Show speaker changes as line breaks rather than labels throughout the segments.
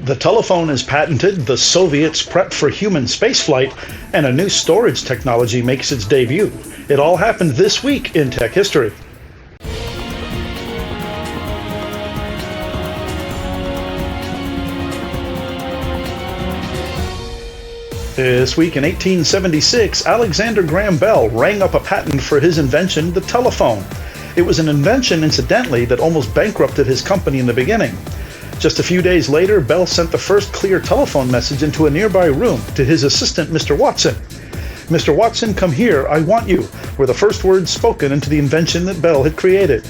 The telephone is patented, the Soviets prep for human spaceflight, and a new storage technology makes its debut. It all happened this week in tech history. This week in 1876, Alexander Graham Bell rang up a patent for his invention, the telephone. It was an invention, incidentally, that almost bankrupted his company in the beginning. Just a few days later, Bell sent the first clear telephone message into a nearby room to his assistant, Mr. Watson. "Mr. Watson, come here, I want you," were the first words spoken into the invention that Bell had created.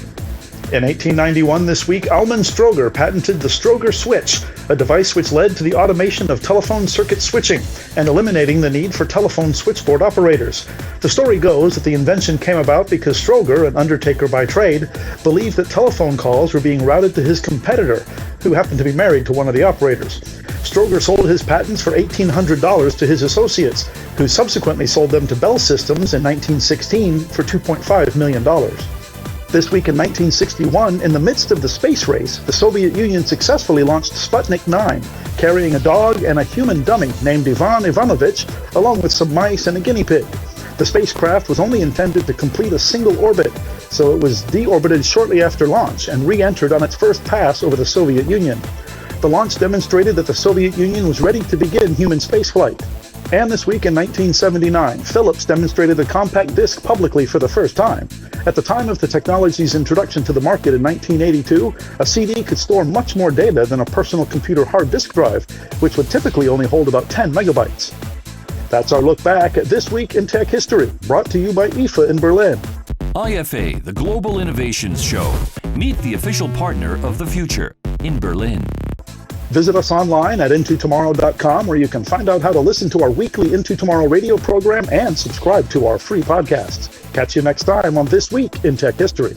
In 1891 this week, Almon Strowger patented the Strowger switch, a device which led to the automation of telephone circuit switching and eliminating the need for telephone switchboard operators. The story goes that the invention came about because Strowger, an undertaker by trade, believed that telephone calls were being routed to his competitor, who happened to be married to one of the operators. Strowger sold his patents for $1,800 to his associates, who subsequently sold them to Bell Systems in 1916 for $2.5 million. This week in 1961, in the midst of the space race, the Soviet Union successfully launched Sputnik 9, carrying a dog and a human dummy named Ivan Ivanovich, along with some mice and a guinea pig. The spacecraft was only intended to complete a single orbit, so it was deorbited shortly after launch and re-entered on its first pass over the Soviet Union. The launch demonstrated that the Soviet Union was ready to begin human spaceflight. And this week in 1979, Philips demonstrated the compact disc publicly for the first time. At the time of the technology's introduction to the market in 1982, a CD could store much more data than a personal computer hard disk drive, which would typically only hold about 10 megabytes. That's our look back at This Week in Tech History, brought to you by IFA in Berlin.
IFA, the Global Innovations Show. Meet the official partner of the future in Berlin.
Visit us online at intotomorrow.com, where you can find out how to listen to our weekly Into Tomorrow radio program and subscribe to our free podcasts. Catch you next time on This Week in Tech History.